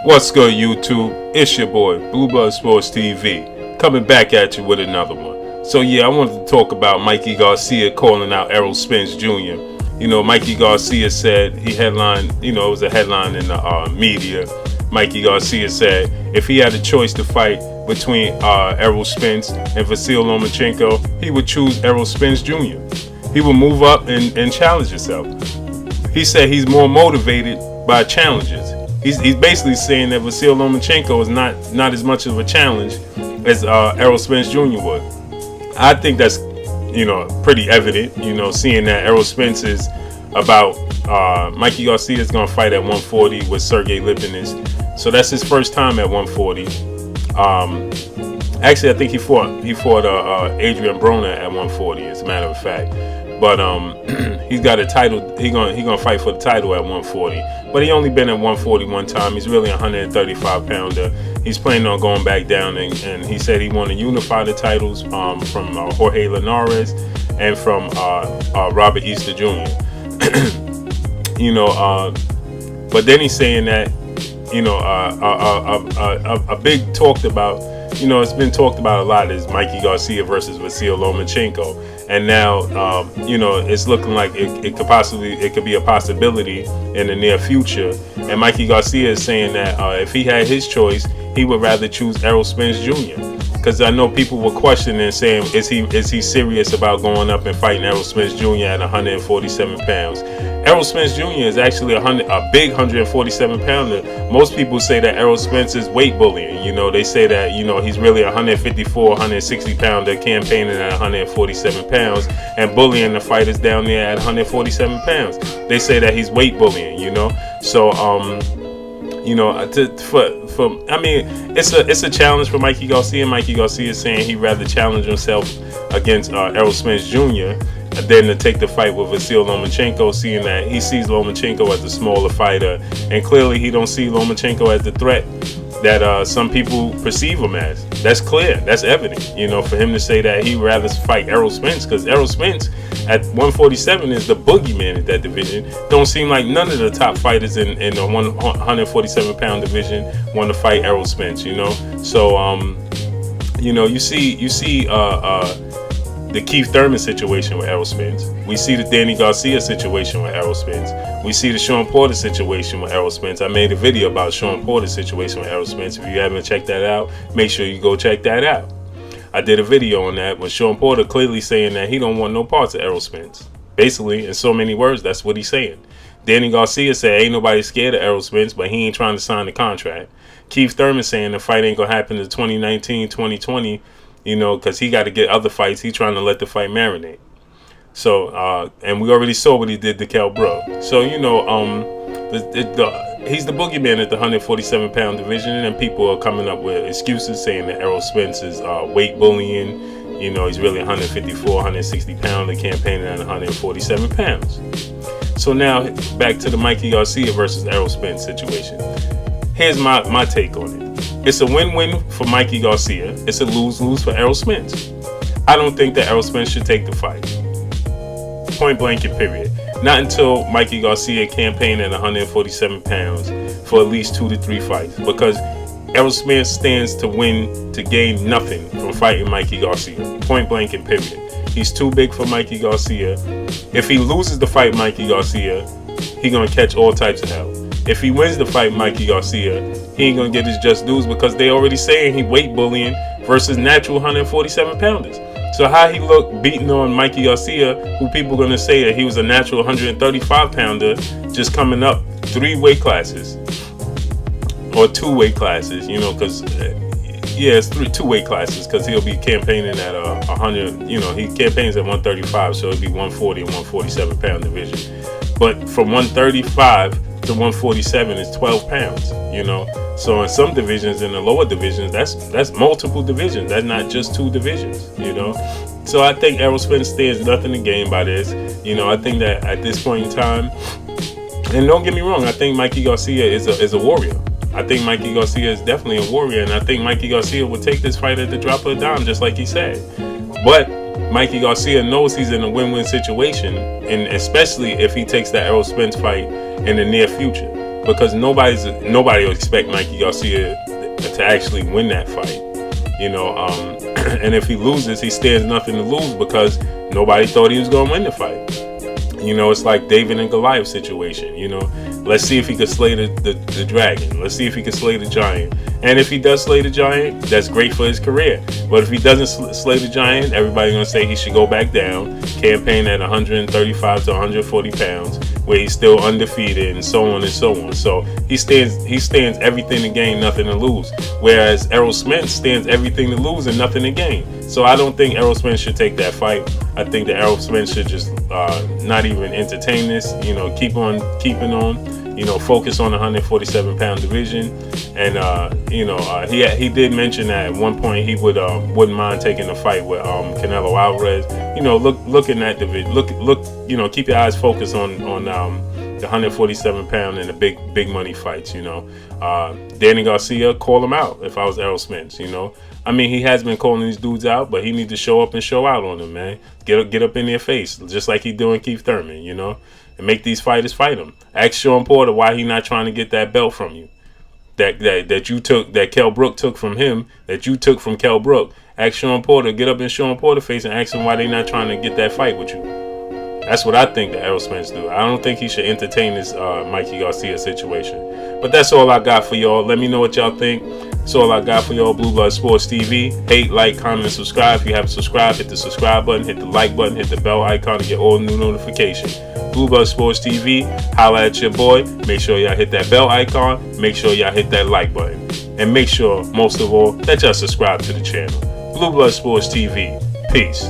What's good, YouTube? It's your boy, Bluebird Sports TV, coming back at you with another one. So yeah, I wanted to talk about Mikey Garcia calling out Errol Spence Jr. Mikey Garcia said he headlined, it was a headline in the media. Mikey Garcia said if he had a choice to fight between Errol Spence and Vasyl Lomachenko, he would choose Errol Spence Jr. He would move up and challenge himself. He said he's more motivated by challenges. He's basically saying that Vasyl Lomachenko is not as much of a challenge as Errol Spence Jr. would. I think that's pretty evident. Seeing that Errol Spence is about Mikey Garcia is gonna fight at 140 with Sergey Lipinets, so that's his first time at 140. Actually, I think he fought Adrian Broner at 140, as a matter of fact. But he's got a title. He gonna fight for the title at 140. But he only been at 140 one time. He's really a 135 pounder. He's planning on going back down, and he said he want to unify the titles from Jorge Linares and from Robert Easter Jr. But then he's saying that a big talked about. It's been talked about a lot is Mikey Garcia versus Vasyl Lomachenko, and now it's looking like it could be a possibility in the near future. And Mikey Garcia is saying that if he had his choice, he would rather choose Errol Spence Jr. Because I know people were questioning and saying, is he serious about going up and fighting Errol Spence Jr. at 147 pounds? Errol Spence Jr. is actually a big 147 pounder. Most people say that Errol Spence is weight bullying. They say that he's really a 154, 160 pounder campaigning at 147 pounds and bullying the fighters down there at 147 pounds. They say that he's weight bullying. So it's a challenge for Mikey Garcia. Mikey Garcia is saying he'd rather challenge himself against Errol Spence Jr. than to take the fight with Vasyl Lomachenko, seeing that he sees Lomachenko as the smaller fighter, and clearly he don't see Lomachenko as the threat that some people perceive him as. That's clear. That's evident. For him to say that he'd rather fight Errol Spence, because Errol Spence at 147 is the boogeyman at that division. Don't seem like none of the top fighters in the 147 pound division want to fight Errol Spence. So you see the Keith Thurman situation with Errol Spence. We see the Danny Garcia situation with Errol Spence. We see the Sean Porter situation with Errol Spence. I made a video about Sean Porter's situation with Errol Spence. If you haven't checked that out, make sure you go check that out. I did a video on that with Sean Porter clearly saying that he don't want no parts of Errol Spence. Basically, in so many words, that's what he's saying. Danny Garcia said ain't nobody scared of Errol Spence, but he ain't trying to sign the contract. Keith Thurman saying the fight ain't gonna happen in 2019, 2020, because he got to get other fights. He's trying to let the fight marinate. So, and we already saw what he did to Kell Brook. So, he's the boogeyman at the 147 pound division, and people are coming up with excuses saying that Errol Spence is weight bullying. He's really 154, 160 pounder campaigning at 147 pounds. So now back to the Mikey Garcia versus Errol Spence situation. Here's my take on it. It's a win-win for Mikey Garcia. It's a lose-lose for Errol Spence. I don't think that Errol Spence should take the fight. Point blank and period. Not until Mikey Garcia campaigned at 147 pounds for at least 2 to 3 fights. Because Errol Spence stands to win, to gain nothing from fighting Mikey Garcia. Point blank and period. He's too big for Mikey Garcia. If he loses the fight Mikey Garcia, he's going to catch all types of hell. If he wins the fight Mikey Garcia, he ain't gonna get his just dues, because they already saying he weight bullying versus natural 147 pounders. So how he look beating on Mikey Garcia, who people gonna say that he was a natural 135 pounder, just coming up 3 weight classes or 2 weight classes, because it's 2 weight classes, because he'll be campaigning at 100. He campaigns at 135, so it'll be 140 and 147 pound division. But from 135 to 147 is 12 pounds, So in some divisions, in the lower divisions, that's multiple divisions. That's not just 2 divisions, So I think Errol Spence stands nothing to gain by this. I think that at this point in time, and don't get me wrong, I think Mikey Garcia is a warrior. I think Mikey Garcia is definitely a warrior, and I think Mikey Garcia would take this fight at the drop of a dime, just like he said. But Mikey Garcia knows he's in a win-win situation, and especially if he takes that Errol Spence fight in the near future. because nobody will expect Mikey Garcia to actually win that fight. You know, and if he loses, he stands nothing to lose because nobody thought he was going to win the fight. You know, it's like David and Goliath situation. You know, let's see if he could slay the dragon. Let's see if he could slay the giant. And if he does slay the giant, that's great for his career. But if he doesn't slay the giant, everybody's going to say he should go back down, campaign at 135 to 140 pounds, where he's still undefeated, and so on and so on. So he stands everything to gain, nothing to lose. Whereas Errol Spence stands everything to lose and nothing to gain. So I don't think Errol Spence should take that fight. I think that Errol Spence should just not even entertain this. You know, keep on keeping on. You know, focus on the 147-pound division. And you know, he did mention that at one point he wouldn't mind taking a fight with Canelo Alvarez. You know, look in that division. Look. You know, keep your eyes focused on the 147-pound and the big money fights. You know, Danny Garcia, call him out. If I was Errol Spence, you know, I mean, he has been calling these dudes out, but he needs to show up and show out on them, man. Get up in their face, just like he doing Keith Thurman, you know, and make these fighters fight him. Ask Sean Porter why he not trying to get that belt from you. That you took, that Kell Brook took from him, that you took from Kell Brook. Ask Sean Porter, get up in Sean Porter's face and ask him why they not trying to get that fight with you. That's what I think that Errol Spence do. I don't think he should entertain this Mikey Garcia situation. But that's all I got for y'all. Let me know what y'all think. That's all I got for y'all. Blue Blood Sports TV. Hate, like, comment, and subscribe. If you haven't subscribed, hit the subscribe button, hit the like button, hit the bell icon to get all new notifications. Blue Blood Sports TV. Holla at your boy. Make sure y'all hit that bell icon. Make sure y'all hit that like button. And make sure, most of all, that y'all subscribe to the channel. Blue Blood Sports TV. Peace.